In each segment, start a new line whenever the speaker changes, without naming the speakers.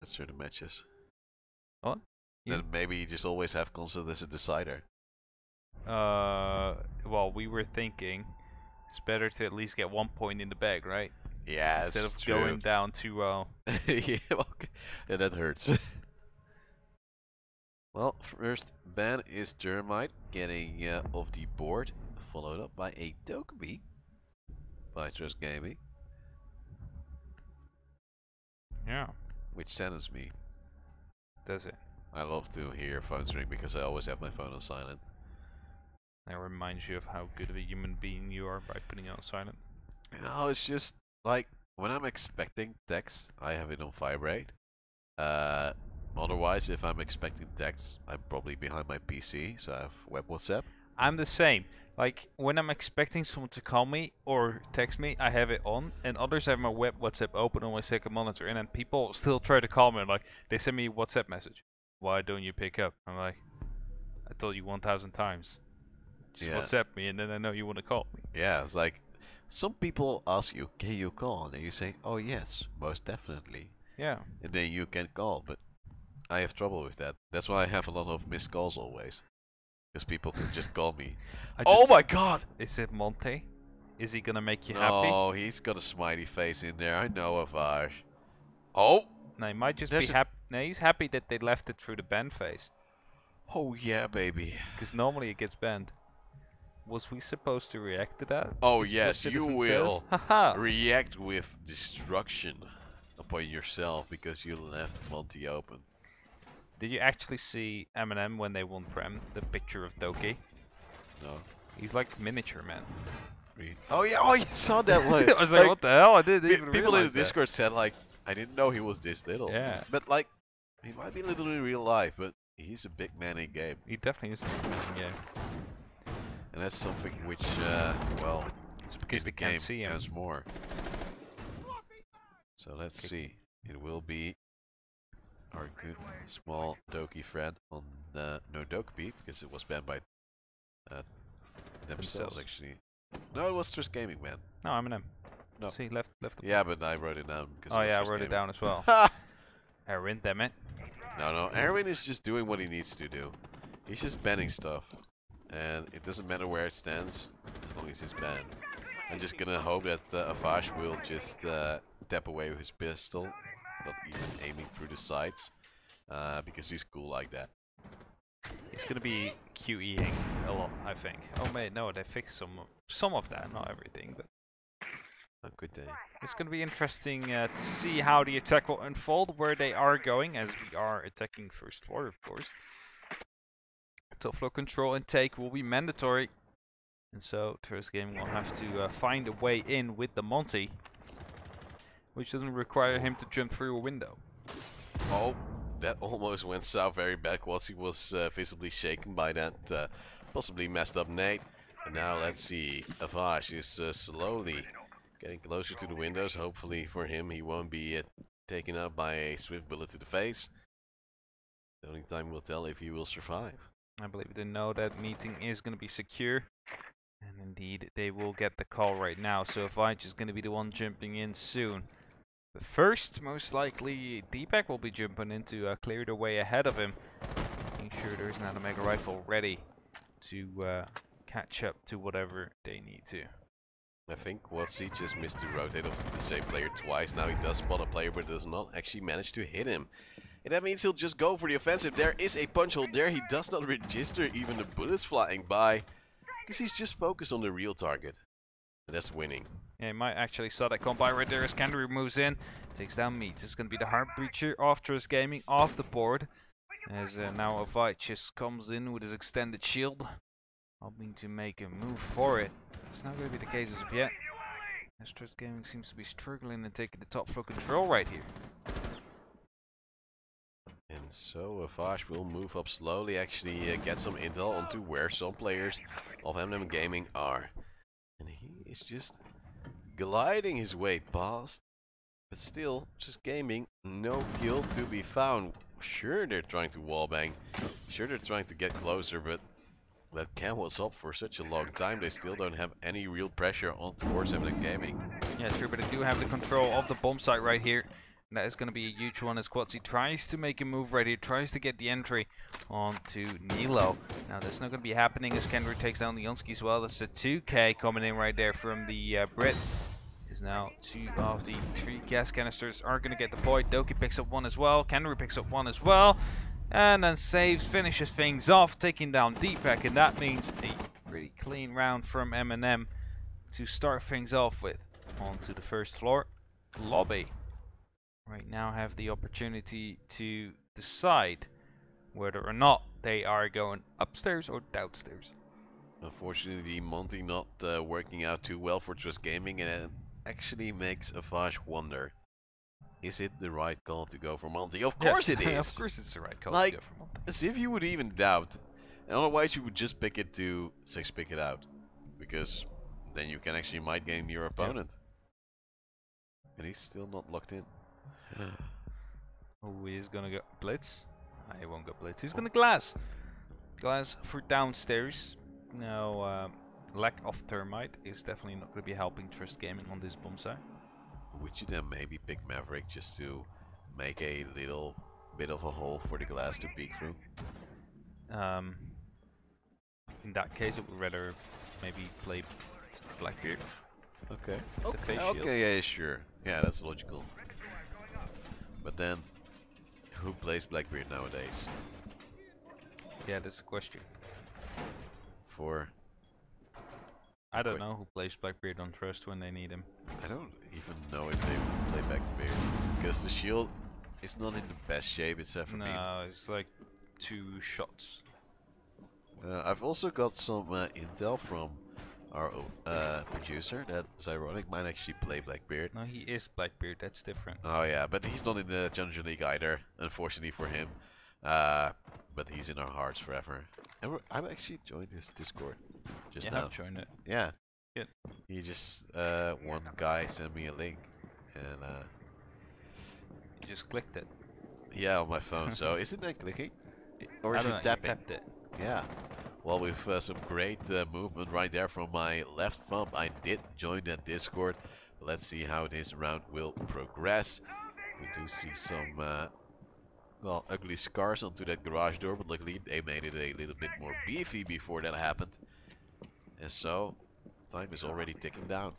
at certain matches.
What?
Then maybe you just always have constant as a decider.
Well, we were thinking it's better to at least get 1 point in the bag, right?
Yeah,
Instead
it's
of
true.
going down to
Yeah, okay. Yeah, that hurts. Well, first ban is Termite getting off the board, followed up by a Dokkaebi by Trust Gaming.
yeah.
Which saddens me.
Does it?
I love to hear phones ring because I always have my phone on silent.
That reminds you of how good of a human being you are by putting it on silent.
No, it's just like when I'm expecting text, I have it on vibrate. Otherwise, if I'm expecting text, I'm probably behind my PC, so I have web WhatsApp.
I'm the same. Like when I'm expecting someone to call me or text me, I have it on, and others have my web WhatsApp open on my second monitor, and then people still try to call me. Like they send me a WhatsApp message. Why don't you pick up? I'm like, I told you 1,000 times. Just WhatsApp me, and then I know you want to call me.
Yeah, it's like some people ask you, "Can you call?" And you say, "Oh yes, most definitely."
Yeah.
And then you can call, but I have trouble with that. That's why I have a lot of missed calls always, because people can just call me. Oh my God!
Is it Monte? Is he gonna make you
No,
happy?
he's got a smiley face in there. I know, Avash. Oh!
No, he might just be happy. No, he's happy that they left it through the ban phase.
Oh yeah, baby.
Because normally it gets banned. Was we supposed to react to that?
Oh
Is
yes,
what
you
Citizen
will
says? Haha.
react with destruction upon yourself because you left Monty open.
Did you actually see Eminem when they won Prem? The picture of Doki?
No.
He's like miniature, man.
Oh yeah, oh you saw that one.
I was like, what the hell? I didn't even
People in
realize
the Discord said like, I didn't know he was this little.
Yeah.
But like, he might be little in real life, but he's a big man in game.
He definitely is a big man in game.
And that's something which, well,
it's because
the
they can't
game
see him.
has more. So let's see. It will be our good small Doki friend on the no Dokkaebi because it was banned by themselves actually. No, it was just gaming, man.
No, Eminem.
No.
See, left.
Yeah, but I wrote it down because.
Oh yeah, I wrote it down as well. Erwin, damn it.
No, Erwin is just doing what he needs to do. He's just banning stuff, and it doesn't matter where it stands as long as it's banned. I'm just gonna hope that Avash will just tap away with his pistol, not even aiming through the sights, because he's cool like that.
He's gonna be QEing a lot, I think. Oh wait, no, they fixed some of that, not everything, but.
A good day.
It's going to be interesting to see how the attack will unfold, where they are going, as we are attacking first floor, of course. Top floor control and take will be mandatory. And so, Trust Gaming will have to find a way in with the Monty, which doesn't require him to jump through a window.
Oh, that almost went south very backwards. He was visibly shaken by that possibly messed up nade. And now let's see, Avash is slowly getting closer to the windows. Hopefully for him, he won't be taken out by a swift bullet to the face. The only time will tell if he will survive.
I believe they know that meeting is going to be secure. And indeed, they will get the call right now. So Vij is going to be the one jumping in soon. But first, most likely, Deepak will be jumping in to clear the way ahead of him. Making sure there's not a Mega Rifle ready to catch up to whatever they need to.
I think Watsy just missed to rotate off the same player twice. Now he does spot a player, but does not actually manage to hit him. And that means he'll just go for the offensive. There is a punch hole there. He does not register even the bullets flying by, because he's just focused on the real target. And that's winning.
Yeah, he might actually saw that come by right there as Kangaroo moves in. Takes down Meats. It's going to be the Heart Breacher of Trust Gaming off the board. As now Avai just comes in with his extended shield, hoping to make a move for it. It's not going to be the case as of yet, as Trust Gaming seems to be struggling and taking the top floor control right here.
And so Avash will move up slowly, actually get some intel onto where some players of Eminem Gaming are. And he is just gliding his way past, but still, Just Gaming, no kill to be found. Sure, they're trying to wallbang, sure they're trying to get closer, but that cam was up for such a long time, they still don't have any real pressure on towards Eminem Gaming.
Yeah, true, but they do have the control of the bomb site right here. That is going to be a huge one as Quatsi tries to make a move ready, tries to get the entry onto Nilo. Now that's not going to be happening as Kendrick takes down the Yonsky as well. That's a 2k coming in right there from the Brit. Is now 2 of the 3 gas canisters are going to get deployed. Doki picks up one as well. Kendrick picks up one as well. And then saves, finishes things off, taking down Deepak. And that means a pretty clean round from MNM to start things off with. On to the first floor. Lobby. Right now have the opportunity to decide whether or not they are going upstairs or downstairs.
Unfortunately, Monty not working out too well for Trust Gaming, and it actually makes Avage wonder, is it the right call to go for Monty? Of course it is!
Of course it's the right call
like,
to go for Monty.
As if you would even doubt. And otherwise you would just pick it to 6-pick it out. Because then you can actually might game your opponent. And he's still not locked in.
Oh, he's gonna go Blitz? He won't go Blitz. He's gonna Glass. Glass for downstairs. Now, lack of Thermite is definitely not gonna be helping Trust Gaming on this bomb site.
Would you then maybe pick Maverick just to make a little bit of a hole for the Glass to peek through?
In that case, I would rather maybe play Blackbeard.
Okay.
The face shield.
Okay, yeah, sure. Yeah, that's logical. But then, who plays Blackbeard nowadays?
Yeah, that's a question. I don't know who plays Blackbeard on Trust when they need him.
I don't even know if they play Blackbeard, because the shield is not in the best shape it's ever been.
No, it's like 2 shots.
I've also got some intel from our producer that Zyronic might actually play Blackbeard.
No, he is Blackbeard, that's different.
Oh yeah, but he's not in the Challenger League either, unfortunately for him. But he's in our hearts forever. And I've actually joined his Discord just now.
I've joined it.
Yeah.
Good.
He just, one guy sent me a link, and
You just clicked it.
yeah, on my phone. So isn't that clicking? Or
I
is
don't know,
it
you
tapping?
tapped it.
Yeah. Well, with some great movement right there from my left thumb, I did join that Discord. Let's see how this round will progress. We do see some, well, ugly scars onto that garage door, but luckily they made it a little bit more beefy before that happened. And so, time is already ticking down.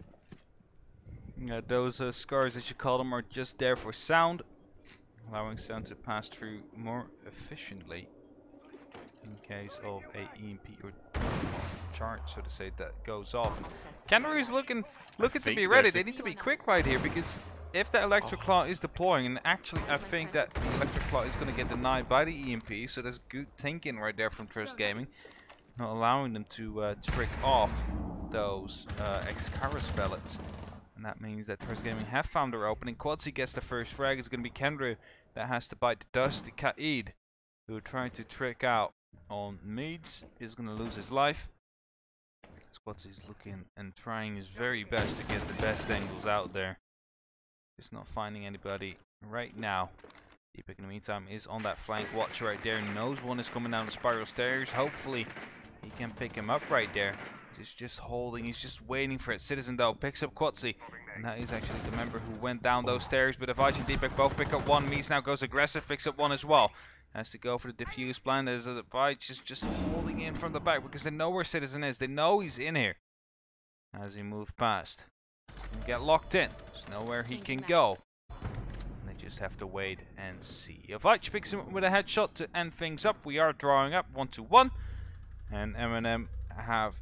Yeah, those scars, as you call them, are just there for sound, allowing sound to pass through more efficiently in case of a EMP or charge, so to say, that goes off. Canary is looking to be ready. They need to be quick right here, because if the Electric Claw is deploying, and actually I think that the Electric Claw is going to get denied by the EMP, so that's good thinking right there from Trust Gaming, not allowing them to trick off those X-Karas pellets. And that means that Trust Gaming have found their opening. Quatsi gets the first frag. It's going to be Kendra that has to bite the dust. The Kaid, who tried to trick out on Meads, is going to lose his life. Quatsi's looking and trying his very best to get the best angles out there. Just not finding anybody right now. Deepak in the meantime is on that flank watch right there. Knows one is coming down the spiral stairs. Hopefully he can pick him up right there. He's just holding, he's just waiting for it. Citizen though picks up Quatsi, and that is actually the member who went down those stairs. But Avage and Deepak both pick up one. Mees now goes aggressive, picks up one as well. Has to go for the diffuse blind as Avage is just holding in from the back because they know where Citizen is. They know he's in here. As he moves past, get locked in. There's nowhere he can go. And they just have to wait and see. Avage picks him up with a headshot to end things up. We are drawing up 1-1, and MNM have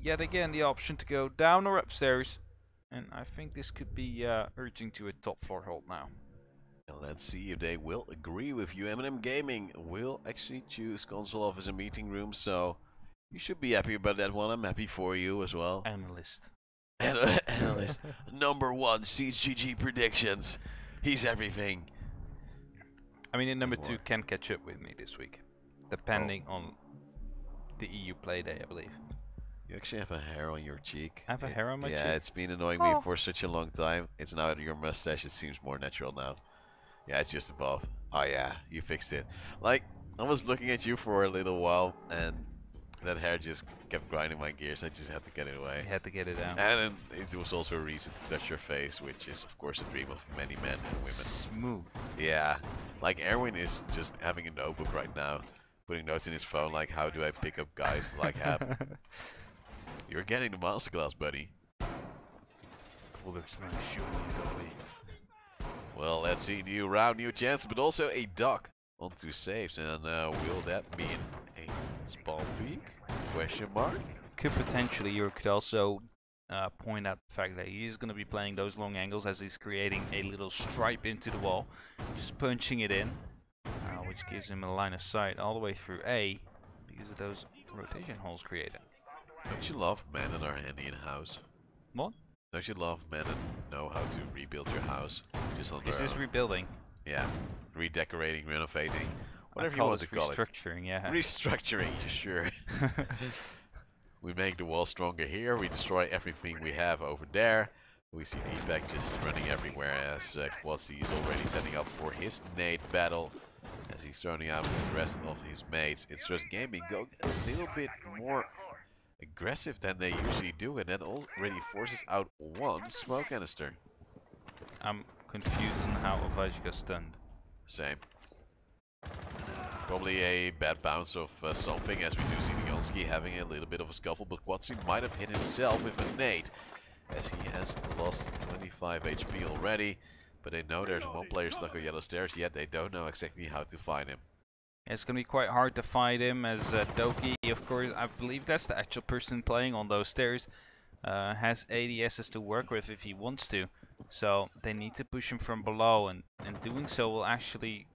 yet again the option to go down or upstairs, and I think this could be urging to a top floor hold now.
Let's see if they will agree with you. M&M Gaming will actually choose console office and meeting room, so you should be happy about that one. I'm happy for you as well.
Analyst.
Analyst. Number 1 CGG predictions. He's everything.
I mean, and number 2 can catch up with me this week, depending on the EU play day, I believe.
You actually have a hair on your cheek.
I have a hair on my cheek?
Yeah, it's been annoying me for such a long time. It's now your mustache. It seems more natural now. Yeah, it's just above. Oh yeah, you fixed it. Like, I was looking at you for a little while, and That hair just kept grinding my gears. I just had to get it away.
You had to get it out.
And it was also a reason to touch your face, which is of course a dream of many men and women.
Smooth.
Yeah, like Erwin is just having a notebook right now, putting notes in his phone like, how do I pick up guys like Hap? You're getting the masterclass, buddy. Well, let's see, new round, new chance, but also a duck on 2 saves, and will that mean a spawn peak? Question mark?
Could potentially, or could also point out the fact that he is going to be playing those long angles as he's creating a little stripe into the wall, just punching it in, which gives him a line of sight all the way through A because of those rotation holes created.
Don't you love men that are handy in a house?
What?
Don't you love men that know how to rebuild your house? Just on
Is
their
this
own?
rebuilding?
Yeah, redecorating, renovating, whatever
I
you
call
want
this
to call it.
restructuring, yeah.
Restructuring, sure. We make the wall stronger here. We destroy everything we have over there. We see Deepak just running everywhere as Quatsi is already setting up for his nade battle. As he's throwing out with the rest of his mates. It's just gaming go a little bit more aggressive than they usually do, and that already forces out 1 smoke canister.
I'm confused on how Ovaj got stunned.
Same. Probably a bad bounce of something, as we do see Leonski having a little bit of a scuffle, but Quatsi might have hit himself with a nade, as he has lost 25 HP already. But they know there's 1 player stuck on yellow stairs, yet they don't know exactly how to find him.
It's going to be quite hard to find him, as Doki, of course, I believe that's the actual person playing on those stairs, has ADSs to work with if he wants to. So they need to push him from below, and doing so will actually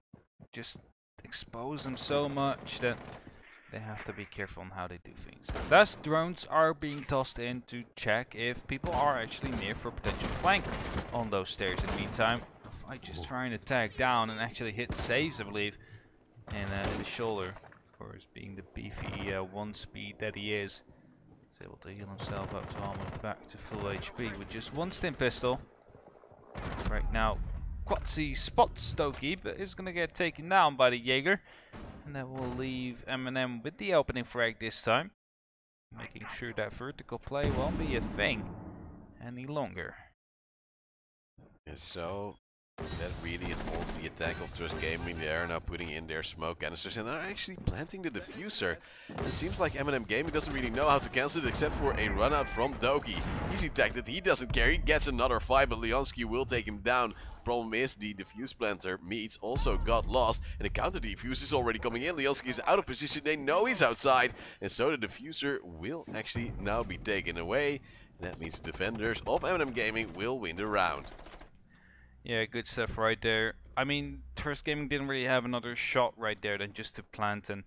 just expose him so much that they have to be careful on how they do things. Thus, drones are being tossed in to check if people are actually near for potential flank on those stairs. In the meantime, I just trying to tag down and actually hit saves, I believe, in the shoulder. Of course, being the beefy 1 speed that he is, he's able to heal himself up to almost back to full HP with just 1 stim pistol. Right now, Quatsi spots Doki, but is going to get taken down by the Jaeger. And that will leave MNM with the opening frag this time. Making sure that vertical play won't be a thing any longer.
And so, that really enhances the attack of Trust Gaming. They are now putting in their smoke canisters and are actually planting the diffuser. It seems like M&M Gaming doesn't really know how to cancel it except for a run out from Doki. He's detected, he doesn't care, he gets another 5, but Leonski will take him down. Problem is, the diffuse planter meets also got lost, and the counter defuse is already coming in. Leonski is out of position, they know he's outside, and so the diffuser will actually now be taken away. That means the defenders of M&M Gaming will win the round.
Yeah, good stuff right there. I mean, Trust Gaming didn't really have another shot right there than just to plant, and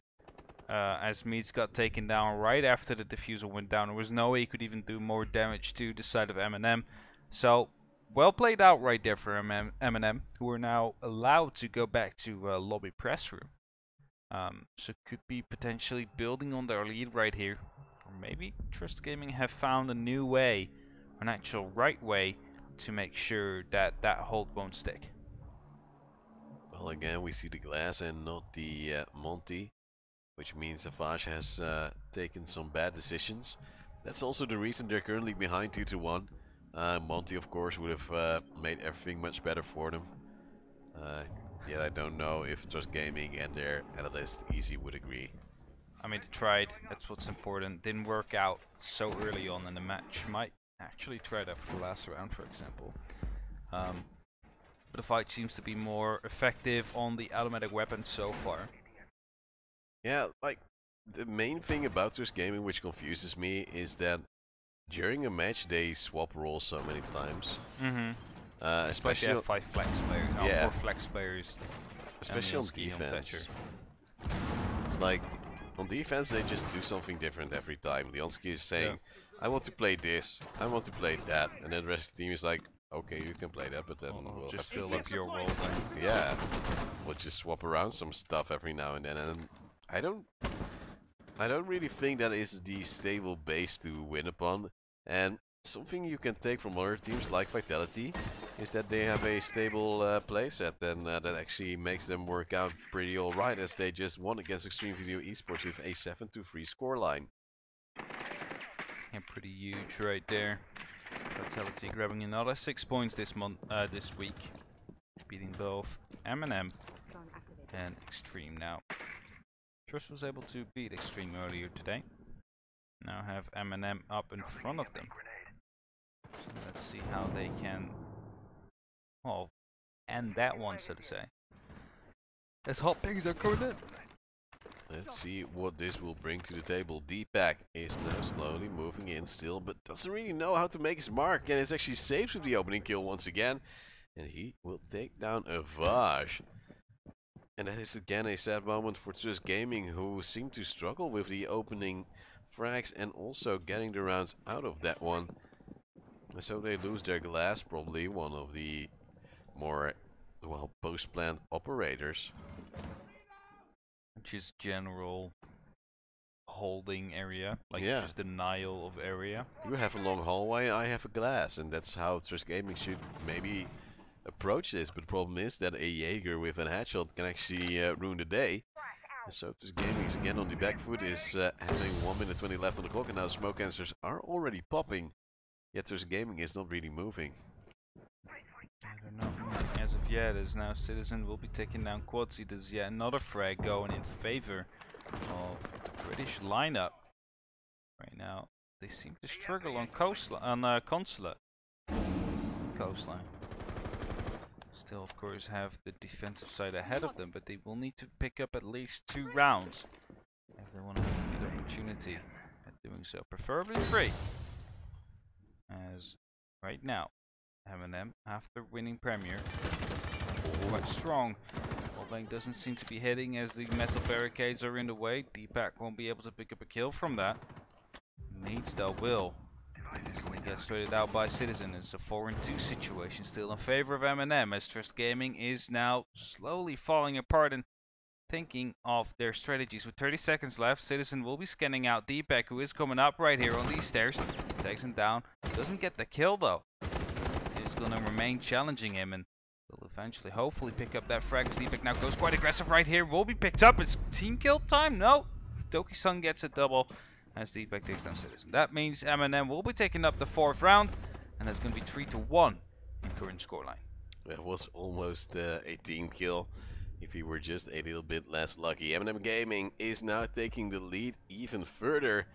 as Meats got taken down right after the diffuser went down, there was no way he could even do more damage to the side of M&M. So, well played out right there for M&M, who are now allowed to go back to lobby press room. So could be potentially building on their lead right here. Or maybe Trust Gaming have found a new way, an actual right way, to make sure that that hold won't stick.
Well, again, we see the glass and not the Monty, which means Savage has taken some bad decisions. That's also the reason they're currently behind 2-1. Monty, of course, would have made everything much better for them. Yet I don't know if Trust Gaming and their analyst Easy would agree.
I mean, they tried. That's what's important. Didn't work out so early on in the match. Might actually try that for the last round, for example. But the fight seems to be more effective on the automatic weapon so far.
Yeah, like, the main thing about Trust Gaming which confuses me is that during a match they swap roles so many times. Especially
like they have 5 flex players,
yeah.
4 flex players.
Especially on defense. It's like, on defense they just do something different every time. Leonski is saying, I want to play this, I want to play that, and then the rest of the team is like, okay, you can play that, but then we'll
just
have to
fill up your role then.
Yeah, we'll just swap around some stuff every now and then, and I don't really think that is the stable base to win upon. And something you can take from other teams like Vitality is that they have a stable playset, then that actually makes them work out pretty alright, as they just won against Extreme Video Esports with a 7-3 scoreline.
Yeah, pretty huge right there. Vitality grabbing another 6 points this week, beating both M&M and Extreme now. Trust was able to beat Extreme earlier today. Now have M&M up in front of them. So let's see how they can, well, end that one, so to say. As hot things are coming in.
Let's see what this will bring to the table. Deepak is now slowly moving in still, but doesn't really know how to make his mark. And it's actually safe with the opening kill once again. And he will take down Avash. And that is again a sad moment for Trust Gaming, who seem to struggle with the opening frags and also getting the rounds out of that one. And so they lose their glass, probably one of the more, well, post-planned operators.
Which is general holding area, like
Yeah.
just denial of area.
You have a long hallway, I have a glass, and that's how Trust Gaming should maybe approach this. But the problem is that a Jaeger with a headshot can actually ruin the day. And so Trust Gaming is again on the back foot, is having 1 minute 20 left on the clock, and now smoke answers are already popping. Yet Trust Gaming is not really moving.
They're not moving as of yet, as now Citizen will be taking down Quadzy. There's yet another frag going in favor of the British lineup. Right now, they seem to struggle on Consulate. Coastline. Still, of course, have the defensive side ahead of them, but they will need to pick up at least 2 rounds if they want to have a good opportunity at doing so. Preferably 3. As right now, M&M, after winning Premier, quite strong. Wallbang doesn't seem to be hitting as the metal barricades are in the way. Deepak won't be able to pick up a kill from that. Needs though will. Instantly gets traded out by Citizen. It's a 4-2 situation still in favor of M&M, as Trust Gaming is now slowly falling apart and thinking of their strategies. With 30 seconds left, Citizen will be scanning out Deepak, who is coming up right here on these stairs. Takes him down. Doesn't get the kill though. He's going to remain challenging him and will eventually hopefully pick up that frag. Deepak now goes quite aggressive right here. Will be picked up. It's team kill time. No. Doki-san gets a double as Deepak takes down Citizen. That means M&M will be taking up the 4th round, and that's going to be 3-1 in current scoreline.
That was almost a team kill if he were just a little bit less lucky. M&M Gaming is now taking the lead even further,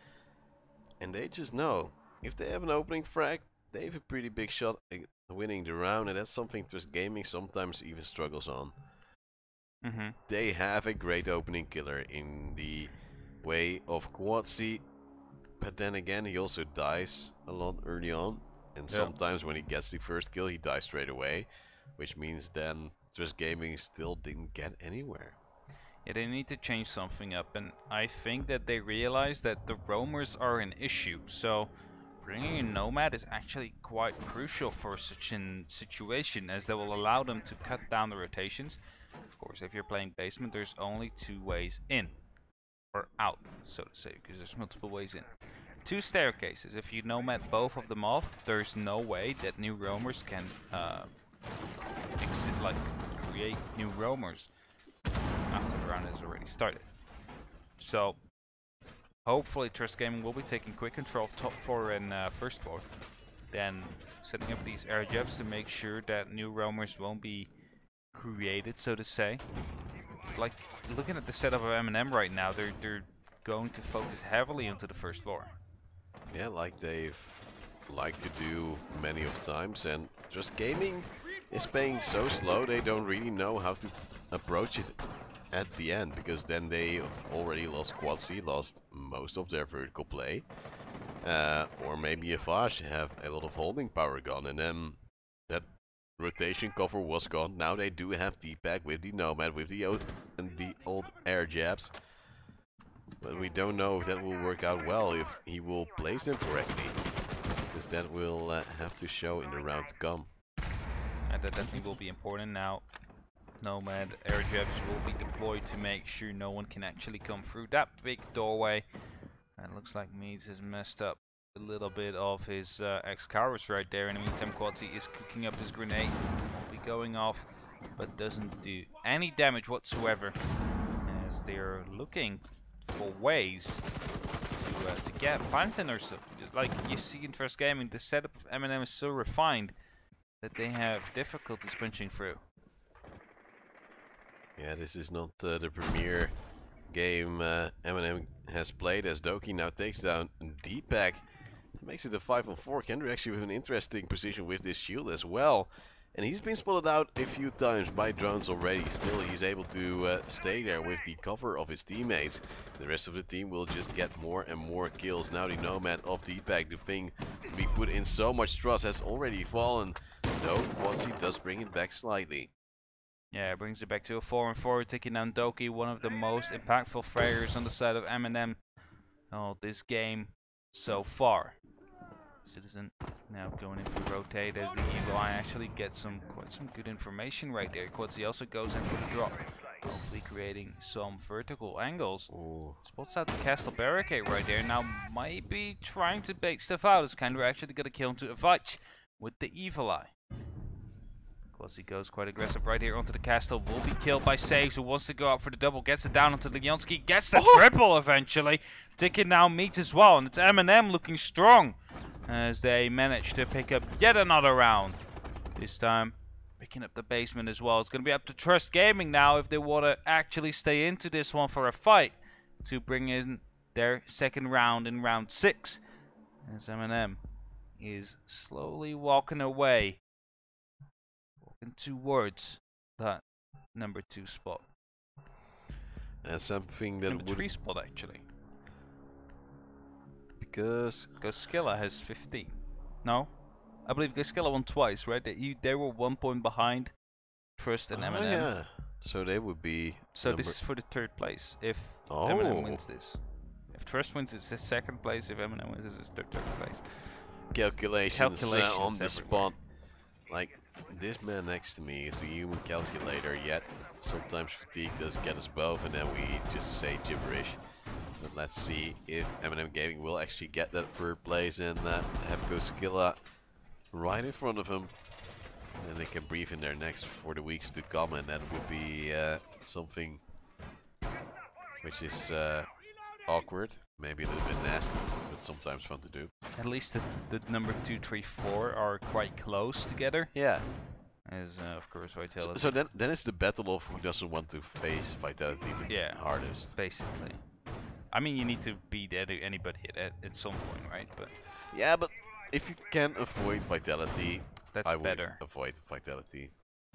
and they just know if they have an opening frag, they have a pretty big shot at winning the round, and that's something Trust Gaming sometimes even struggles on. They have a great opening killer in the way of Quadzy, but then again he also dies a lot early on, and sometimes when he gets the first kill he dies straight away, which means then Trust Gaming still didn't get anywhere.
Yeah, they need to change something up, and I think that they realize that the roamers are an issue, so bringing in Nomad is actually quite crucial for such a situation, as that will allow them to cut down the rotations. Of course, if you're playing basement, there's only 2 ways in, or out, so to say, because there's multiple ways in. 2 staircases. If you Nomad both of them off, there's no way that new roamers can create new roamers after the round has already started. So hopefully Trust Gaming will be taking quick control of top 4 and first floor, then setting up these air jabs to make sure that new roamers won't be created, so to say. Like looking at the setup of M&M right now, they're going to focus heavily onto the first floor.
Yeah, like they've liked to do many of times, and Trust Gaming is playing so slow they don't really know how to approach it at the end, because then they have already lost Quadzy, lost most of their vertical play, or maybe Avash have a lot of holding power gone, and then that rotation cover was gone. Now they do have Deepak with the Nomad, with the old air jabs, but we don't know if that will work out well, if he will place them correctly, because that will have to show in the round to come.
And that definitely will be important now. Nomad air jabs will be deployed to make sure no one can actually come through that big doorway. And it looks like Meads has messed up a little bit of his X-Carus right there. In the meantime, Quadzy is cooking up his grenade. Will be going off, but doesn't do any damage whatsoever. As they're looking for ways to get planting or something. Like you see in Trust Gaming, the setup of MNM is so refined that they have difficulties punching through.
Yeah, this is not the premier game MNM has played, as Doki now takes down Deepak. Makes it a 5-on-4. Kendra actually with an interesting position with this shield as well. And he's been spotted out a few times by drones already. Still, he's able to stay there with the cover of his teammates. The rest of the team will just get more and more kills. Now the Nomad of Deepak, the thing we put in so much trust, has already fallen. Though Quadzy does bring it back slightly.
Yeah, it brings it back to a 4-on-4, taking down Doki, one of the most impactful players on the side of MNM this game so far. Citizen now going in for rotate as the Eagle Eye actually gets quite some good information right there. Quadzy also goes in for the drop, hopefully creating some vertical angles.
Ooh.
Spots out the castle barricade right there. Now might be trying to bait stuff out. As Kendra actually got a kill into a Avach with the Evil Eye. Quadzy goes quite aggressive right here onto the castle. Will be killed by Saves, who wants to go out for the double. Gets it down onto Leonski. Gets the triple eventually. Ticket now meets as well. And it's MNM looking strong as they manage to pick up yet another round. This time picking up the basement as well. It's going to be up to Trust Gaming now if they want to actually stay into this one for a fight to bring in their second round in round 6. As MNM is slowly walking away. Towards that number 2 spot.
And something that
number
would
3 spot actually.
Because
Skilla has 15. No? I believe Skilla won twice, right? They were 1 point behind Trust and MNM.
Yeah. So they would be.
So this is for the 3rd place if MNM wins this. If Trust wins, it's his 2nd place. If MNM wins, it's his 3rd place.
Calculations on the spot. Like, this man next to me is a human calculator, yet sometimes fatigue does get us both, and then we just say gibberish. But let's see if MNM Gaming will actually get that 3rd place and have Skilla right in front of him. And they can breathe in their necks for the weeks to come, and that would be something which is awkward, maybe a little bit nasty, but sometimes fun to do.
At least the number 2, 3, 4 are quite close together.
Yeah.
As of course Vitality.
So then it's the battle of who doesn't want to face Vitality the hardest.
Basically. I mean, you need to beat anybody at some point, right? But
yeah, but if you can avoid Vitality,
I would
avoid Vitality.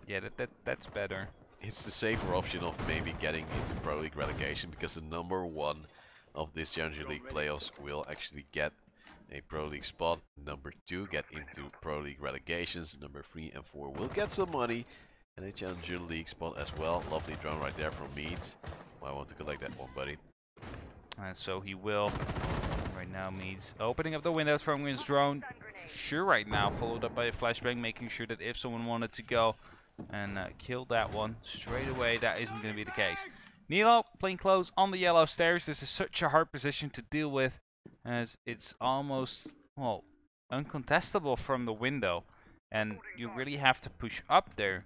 Yeah, that's better.
It's the safer option of maybe getting into Pro League relegation, because the number 1 of this Challenger League playoffs will actually get a Pro League spot. Number 2 get into Pro League relegations. Number 3 and 4 will get some money and a Challenger League spot as well. Lovely drone right there from Meads. I want to collect that one, buddy.
And so he will. Right now, Meads opening up the windows from his drone. Sure, right now, followed up by a flashbang, making sure that if someone wanted to go and kill that one straight away, that isn't going to be the case. Nilo, plain clothes on the yellow stairs. This is such a hard position to deal with, as it's almost, well, uncontestable from the window. And you really have to push up there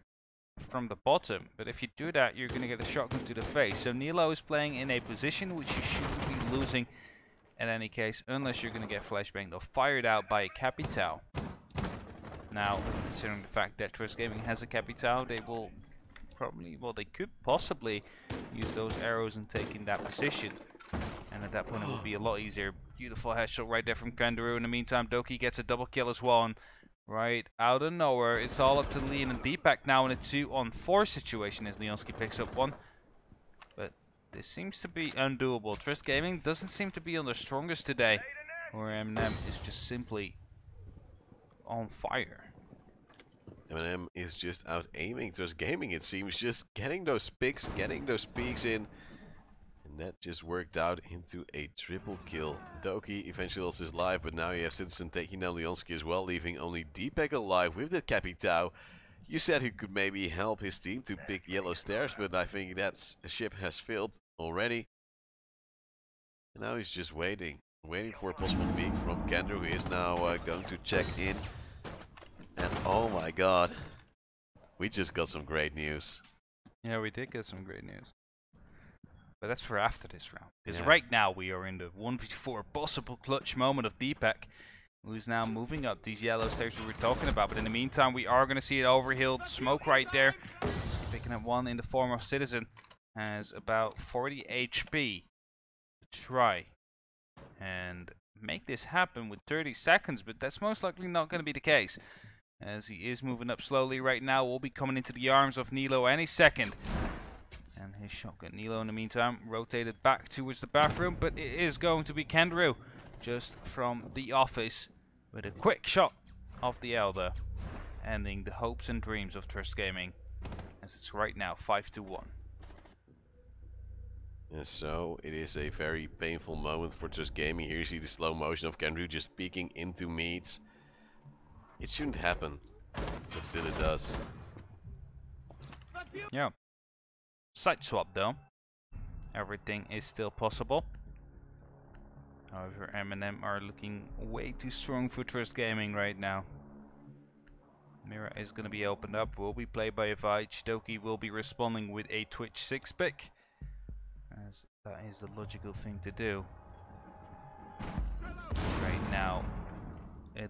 from the bottom. But if you do that, you're going to get a shotgun to the face. So Nilo is playing in a position which you shouldn't be losing in any case, unless you're going to get flashbanged or fired out by a Capitao. Now, considering the fact that Trust Gaming has a Capitao, they will probably, well, they could possibly use those arrows and take in that position. And at that point, it will be a lot easier. Beautiful headshot right there from Kangaroo. In the meantime, Doki gets a double kill as well. And right out of nowhere, it's all up to Leon and Deepak now in a 2-on-4 situation as Leonski picks up one. But this seems to be undoable. Trust Gaming doesn't seem to be on the strongest today, where MNM is just simply on fire.
MNM is just out aiming Trust Gaming, it seems, just getting those picks, getting those peeks in. And that just worked out into a triple kill. Doki eventually lost his life, but now you have Citizen taking down Leonski as well, leaving only Deepak alive with that Capitao. You said he could maybe help his team to pick yellow stairs, but I think that ship has failed already. And now he's just waiting. Waiting for a possible peek from Kendra, who is now going to check in. And oh my god, we just got some great news.
Yeah, we did get some great news. But that's for after this round. Because
Yeah.
right now we are in the 1v4 possible clutch moment of Deepak, who's now moving up these yellow stairs we were talking about. But in the meantime, we are going to see an overhealed smoke right there. Picking up one in the form of Citizen. Has about 40 HP to try and make this happen with 30 seconds. But that's most likely not going to be the case, as he is moving up slowly right now. Will be coming into the arms of Nilo any second. And his shotgun. Nilo, in the meantime, rotated back towards the bathroom, but it is going to be Kendrew just from the office with a quick shot of the Elder, ending the hopes and dreams of Trust Gaming, as it's right now 5-1.
And so it is a very painful moment for Just Gaming. Here you see the slow motion of Kendrew just peeking into Meads. It shouldn't happen, but still it does.
Yeah. Side swap though. Everything is still possible. However, M&M are looking way too strong for Trust Gaming right now. Mira is going to be opened up, will be played by Avage. Doki will be responding with a Twitch 6 pick, as that is the logical thing to do. Right now,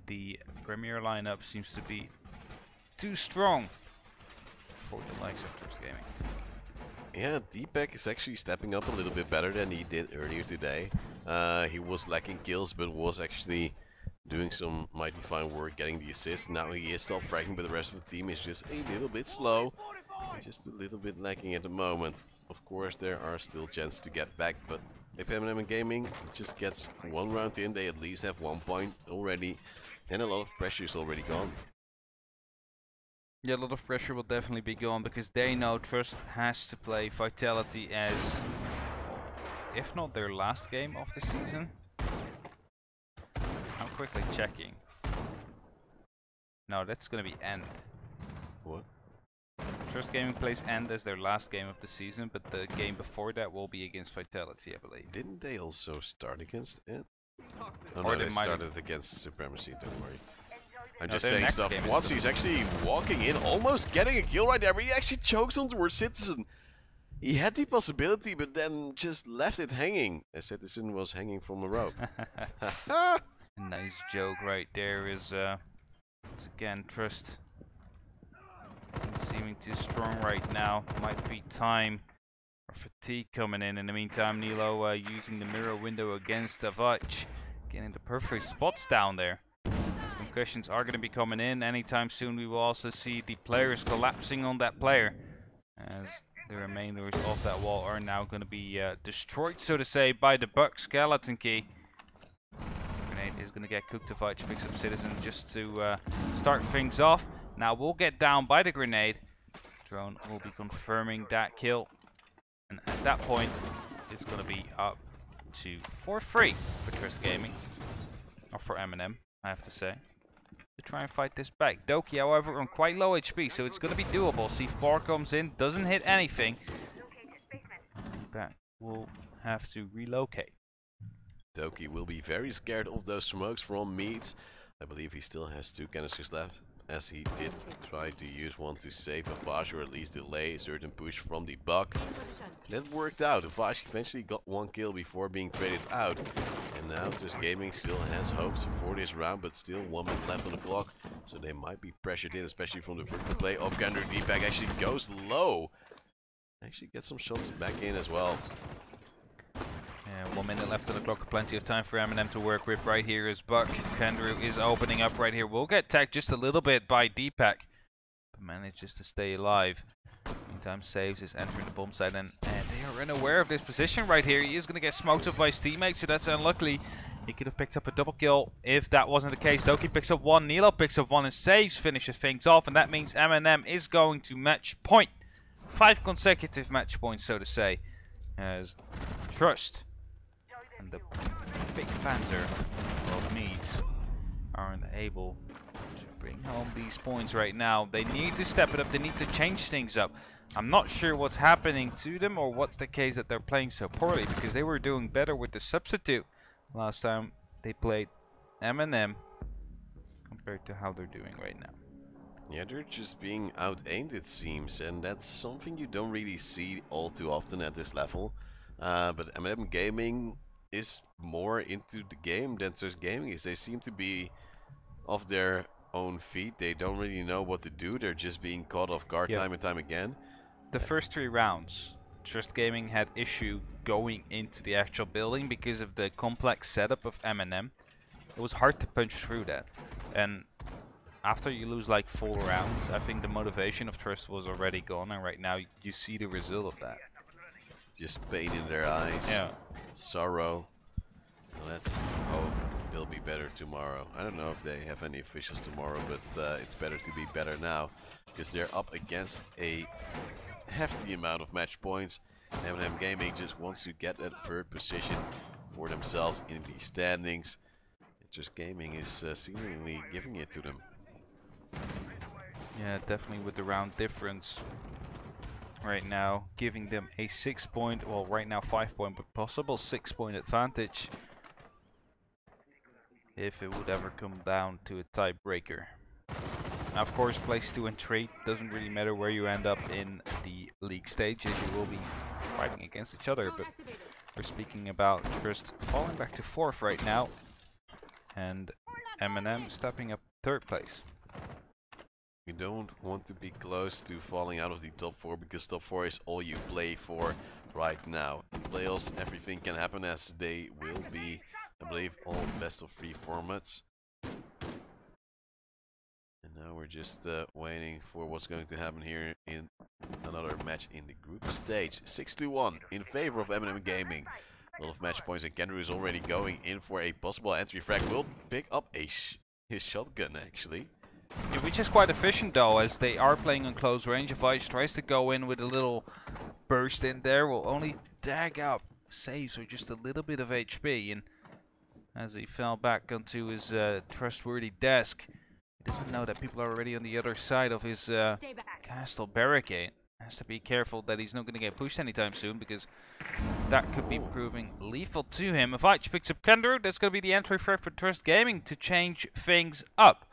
the Premier lineup seems to be too strong for the likes of Trust Gaming.
Yeah, Deepak is actually stepping up a little bit better than he did earlier today. He was lacking kills, but was actually doing some mighty fine work getting the assist. Now he is top fragging, but the rest of the team is just a little bit slow. Just a little bit lacking at the moment. Of course, there are still chances to get back, but if M&M Gaming just gets one round in, they at least have 1 point already. Then a lot of pressure is already gone.
Yeah, a lot of pressure will definitely be gone, because they know Trust has to play Vitality as, if not their last game of the season. I'm quickly checking. No, that's gonna be End.
What?
Trust Gaming plays End as their last game of the season, but the game before that will be against Vitality, I believe.
Didn't they also start against it? Oh
Or
no,
they
they
might have-
started against Supremacy, don't worry. I'm
No,
just
their
saying
next
stuff.
game is
Once
the-
he's actually walking in, almost getting a kill right there, but he actually chokes on towards Citizen. He had the possibility, but then just left it hanging. As Citizen was hanging from a rope.
Nice joke right there is, once again, Trust seeming too strong right now. Might be time for fatigue coming in. In the meantime, Nilo using the mirror window against Avach, getting the perfect spots down there. As concussions are going to be coming in anytime soon, we will also see the players collapsing on that player, as the remainders of that wall are now going to be destroyed, so to say, by the Buck Skeleton Key. Grenade is going to get cooked. Avach picks up Citizen just to start things off. Now we'll get down by the grenade. Drone will be confirming that kill, and at that point it's going to be up to 4-3 for Trust Gaming, or for M&M, I have to say, to try and fight this back. Doki, however, on quite low HP, so it's going to be doable. C4 comes in, doesn't hit anything. That will have to relocate.
Doki will be very scared of those smokes from Meads. I believe he still has 2 canisters left, as he did try to use one to save Avage, or at least delay a certain push from the Buck. That worked out. Avage eventually got 1 kill before being traded out. And now Trust Gaming still has hopes for this round, but still 1 minute left on the clock. So they might be pressured in, especially from the vertical play of Kendrew. Deepak actually goes low. Actually gets some shots back in as well.
Yeah, 1 minute left on the clock, plenty of time for M&M to work with. Right here is Buck. Kendrew is opening up right here. Will get tagged just a little bit by Deepak, but manages to stay alive. Meantime, Saves is entering the bomb site, and they are unaware of this position right here. He is going to get smoked up by his teammates, so that's unlucky. He could have picked up a double kill if that wasn't the case. Doki picks up 1, Nilo picks up 1, and Saves finishes things off, and that means M&M is going to match point. 5 consecutive match points, so to say, as Trust and the Big Panther of Meads aren't able to bring home these points right now. They need to step it up. They need to change things up. I'm not sure what's happening to them, or what's the case that they're playing so poorly, because they were doing better with the substitute last time they played MNM compared to how they're doing right now.
Yeah, they're just being out-aimed, it seems, and that's something you don't really see all too often at this level. But M&M Gaming is more into the game than Trust Gaming is. They seem to be off their own feet. They don't really know what to do. They're just being caught off guard time and time again.
The first 3 rounds, Trust Gaming had issue going into the actual building because of the complex setup of M&M. It was hard to punch through that. And after you lose like 4 rounds, I think the motivation of Trust was already gone, and right now you see the result of that.
Just pain in their eyes.
Yeah.
Sorrow. Let's hope they'll be better tomorrow. I don't know if they have any officials tomorrow, but it's better to be better now, because they're up against a hefty amount of match points. M&M Gaming just wants to get that 3rd position for themselves in the standings. Just Gaming is seemingly giving it to them.
Yeah, definitely with the round difference right now, giving them a 6-point, well right now 5-point, but possible 6-point advantage if it would ever come down to a tiebreaker. Now, of course, place 2 and 3 doesn't really matter where you end up in the league stages. You will be fighting against each other, but we're speaking about Trust falling back to 4th right now, and M&M stepping up 3rd place.
You don't want to be close to falling out of the top 4, because top 4 is all you play for right now. In playoffs, everything can happen, as they will be, I believe, all best of 3 formats. And now we're just waiting for what's going to happen here in another match in the group stage. 6-1 in favor of M&M Gaming. A lot of match points, and Kenru is already going in for a possible entry frag. Will pick up his shotgun, actually.
Yeah, which is quite efficient though, as they are playing on close range. If Vige tries to go in with a little burst in there, will only tag up saves or just a little bit of HP. And as he fell back onto his trustworthy desk, he doesn't know that people are already on the other side of his castle barricade. Has to be careful that he's not going to get pushed anytime soon, because that could be proving lethal to him. If Vige picks up Kenru, that's going to be the entry threat for Trust Gaming to change things up.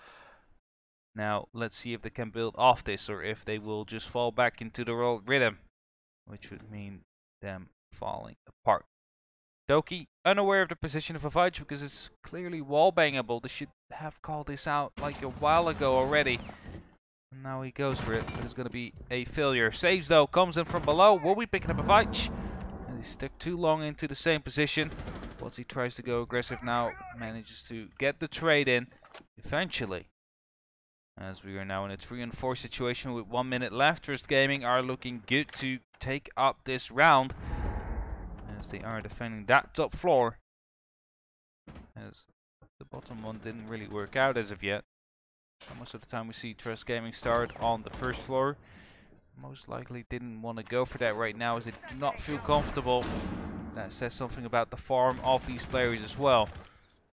Now, let's see if they can build off this, or if they will just fall back into their old rhythm, which would mean them falling apart. Doki, unaware of the position of Vige, because it's clearly wall-bangable. They should have called this out like a while ago already. And now he goes for it, but it's going to be a failure. Saves, though, comes in from below. Will be picking up a Vige. And he stuck too long into the same position. Once he tries to go aggressive now, manages to get the trade in eventually. As we are now in a 3-4 situation with 1 minute left, Trust Gaming are looking good to take up this round, as they are defending that top floor, as the bottom one didn't really work out as of yet. Most of the time we see Trust Gaming start on the 1st floor. Most likely didn't want to go for that right now, as they do not feel comfortable. That says something about the form of these players as well.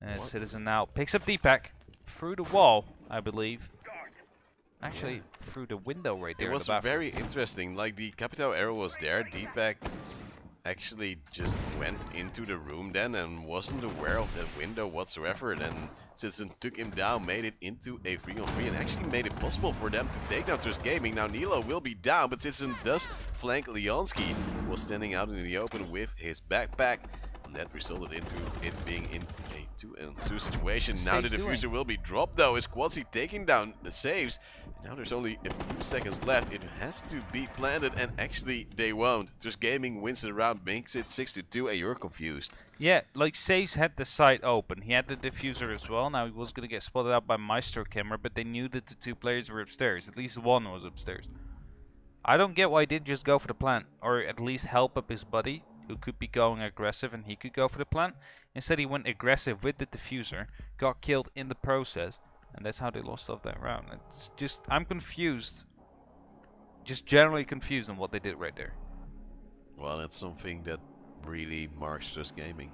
As Citizen now picks up Deepak through the wall, I believe. Actually, through the window right there.
It was very interesting. Like, the Capitao arrow was there. Deepak actually just went into the room then and wasn't aware of that window whatsoever. Then Citizen took him down, made it into a 3-on-3, and actually made it possible for them to take down Trust Gaming. Now Nilo will be down, but Citizen does flank Leonski, who was standing out in the open with his backpack. And that resulted into it being in a 2-on-2 situation. Now the diffuser will be dropped though. Is Quadzi taking down the saves? Now there's only a few seconds left. It has to be planted, and actually they won't. Trust Gaming wins the round, makes it 6-2, and you're confused.
Yeah, like Saves had the site open. He had the diffuser as well. Now he was going to get spotted out by Maestro Camera, but they knew that the 2 players were upstairs. At least one was upstairs. I don't get why he didn't just go for the plant, or at least help up his buddy, who could be going aggressive, and he could go for the plant. Instead he went aggressive with the diffuser, got killed in the process, and that's how they lost off that round. It's just, I'm confused. Just generally confused on what they did right there.
Well, that's something that really marks Trust Gaming.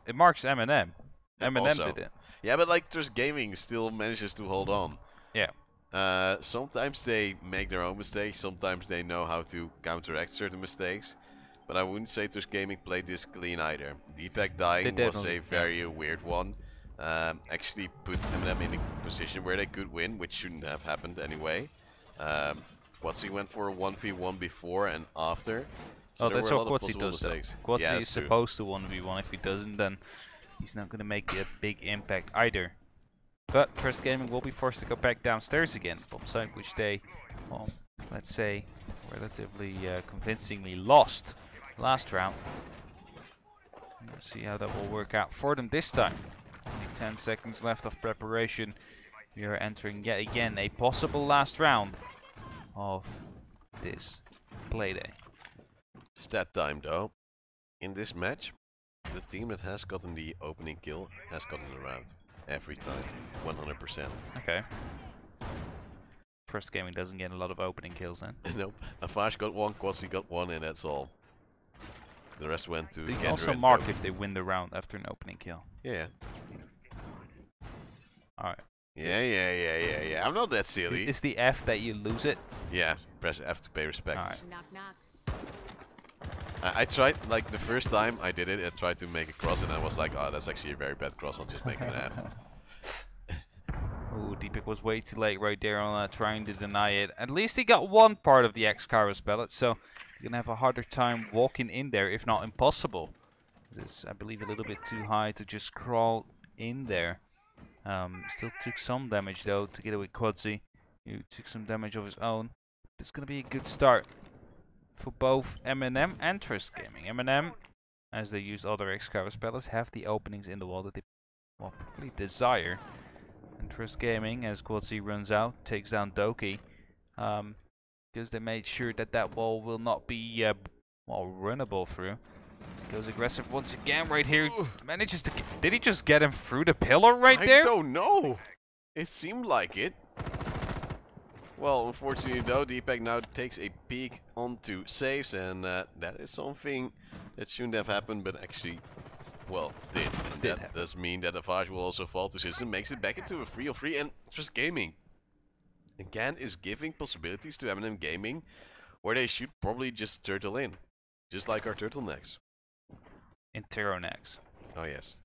It marks M&M. M&M did it.
Yeah, but like Trust Gaming still manages to hold on.
Yeah.
Sometimes they make their own mistakes. Sometimes they know how to counteract certain mistakes. but I wouldn't say Tusk Gaming played this clean either. Deepak dying
They
was a
definitely-
very weird one. Actually put M&M in a position where they could win, which shouldn't have happened anyway. Quatsi went for a 1v1 before and after. So
Oh,
there
that's
were a
what
lot of
Quatsi
possible
does though.
mistakes.
Quatsi
Yeah,
is
that's true.
supposed to 1v1. If he doesn't, then he's not going to make a big impact either. But Trust Gaming will be forced to go back downstairs again. Bomb site, which they, well, let's say, relatively convincingly lost last round. We'll see how that will work out for them this time. Only 10 seconds left of preparation. We are entering yet again a possible last round of this playday.
Stat time though. In this match, the team that has gotten the opening kill has gotten the round. Every time. 100%.
Okay. Trust Gaming doesn't get a lot of opening kills then.
Nope. Avash got one, Quatsi got one, and that's all. The rest went to
They can
Kendra
also
and
mark
Doki.
if they win the round after an opening kill.
Yeah.
Alright.
Yeah. I'm not that silly.
Is the F that you lose it?
Yeah, press F to pay respect.
Alright.
Knock knock.
I tried, like, the first time I did it, I tried to make a cross, and I was like, oh, that's actually a very bad cross, I'll just make an F.
Ooh, Deepak was way too late right there on trying to deny it. At least he got one part of the X-Kairos pellet, so you're gonna have a harder time walking in there, if not impossible. It's, I believe, a little bit too high to just crawl in there. Still took some damage though to get away Quatsi. He took some damage of his own. It's gonna be a good start for both M&M and Trust Gaming. M&M, as they use other X-Kairos pellets, have the openings in the wall that they probably desire. And Trust Gaming, as Quatsi runs out, takes down Doki, because they made sure that that wall will not be runnable through. He goes aggressive once again right here. Manages to did he just get him through the pillar right there?
I don't know. It seemed like it. Well, unfortunately though, Deepak now takes a peek onto saves, and that is something that shouldn't have happened, but actually, well, did. And
Did
that
happen.
does mean that Avash will also fall to System, makes it back into a 3-on-3, and Trust Gaming again is giving possibilities to M&M Gaming, where they should probably just turtle in, just like our turtlenecks.
Interonecks.
Oh yes.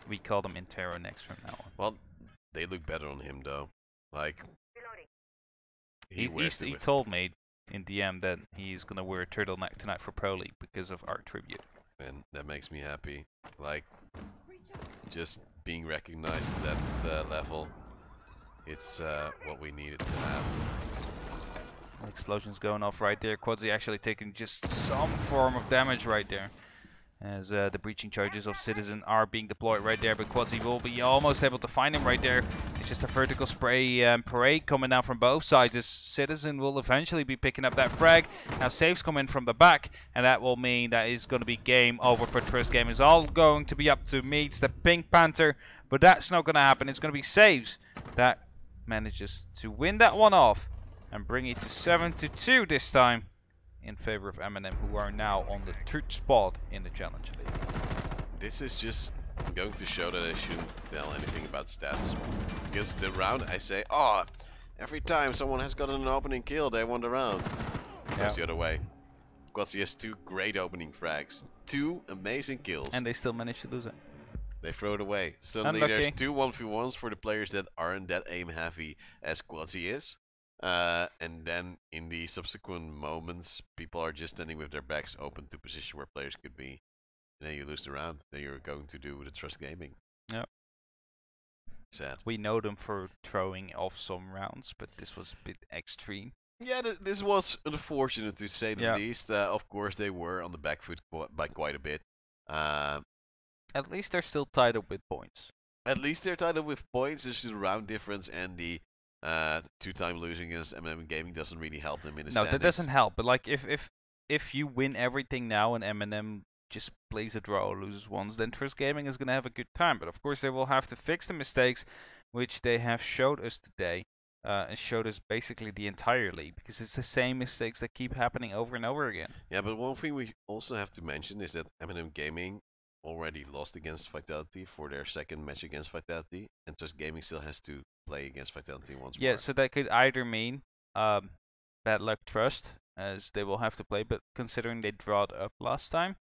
We call them Interonecks from now on.
Well, they look better on him though. Like,
He
wears it
he
with-
told me in DM that he's gonna wear a turtleneck tonight for Pro League because of our tribute.
and that makes me happy. Like, just being recognized at that level, it's what we needed to have.
Explosions going off right there. Quatsi actually taking just some form of damage right there. As the breaching charges of Citizen are being deployed right there, but Quatsi will be almost able to find him right there. It's just a vertical spray parade coming down from both sides. This Citizen will eventually be picking up that frag. Now saves come in from the back, and that will mean that is going to be game over for Trust Gaming. It's all going to be up to Meets, the Pink Panther, but that's not going to happen. It's going to be saves that manages to win that one off and bring it to 7-2 this time in favor of M&M, who are now on the third spot in the Challenge League.
This is just going to show that I shouldn't tell anything about stats. Because the round I say, oh, every time someone has gotten an opening kill, they won the round. It goes the other way. Quatsi has 2 great opening frags. 2 amazing kills.
And they still managed to lose it.
They throw it away. Suddenly
Unlucky.
there's 2 1v1s for the players that aren't that aim heavy as Quatsi is. And then in the subsequent moments, people are just standing with their backs open to position where players could be. And then you lose the round. Then you're going to do the Trust Gaming.
Yep.
Sad.
We know them for throwing off some rounds, but this was a bit extreme.
Yeah, this was unfortunate to say the
Yeah.
least. Of course, they were on the back foot by quite a bit.
At least they're still tied up with points.
At least they're tied up with points. There's the round difference, and the 2-time losing against M&M Gaming doesn't really help them in the
No,
standings.
that doesn't help. But like, if you win everything now and M&M just plays a draw or loses once, then Trust Gaming is gonna have a good time. But of course, they will have to fix the mistakes, which they have showed us today, and showed us basically the entire league, because it's the same mistakes that keep happening over and over again.
Yeah, but one thing we also have to mention is that M&M Gaming already lost against Vitality for their second match against Vitality, and Trust Gaming still has to play against Vitality once
Yeah,
more.
so that could either mean bad luck Trust as they will have to play. But considering they drawed up last time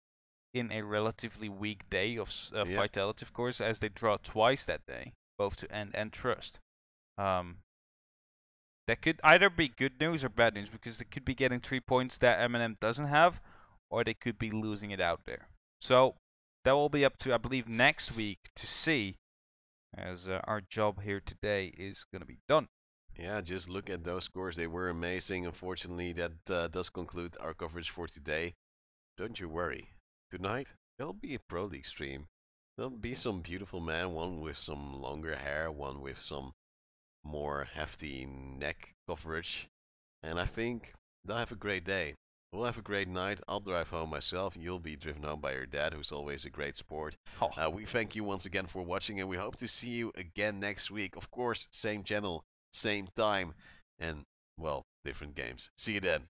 in a relatively weak day of Vitality, of course, as they draw twice that day, both to End and Trust. That could either be good news or bad news, because they could be getting 3 points that MNM doesn't have, or they could be losing it out there. So that will be up to, I believe, next week to see, as our job here today is going to be done.
Yeah, just look at those scores. They were amazing. Unfortunately, that does conclude our coverage for today. Don't you worry. Tonight, there'll be a Pro League stream. There'll be some beautiful men, one with some longer hair, one with some more hefty neck coverage. And I think they'll have a great day. We'll have a great night. I'll drive home myself. You'll be driven home by your dad, who's always a great sport.
Oh.
We thank you once again for watching, and we hope to see you again next week. Of course, same channel, same time, and, well, different games. See you then.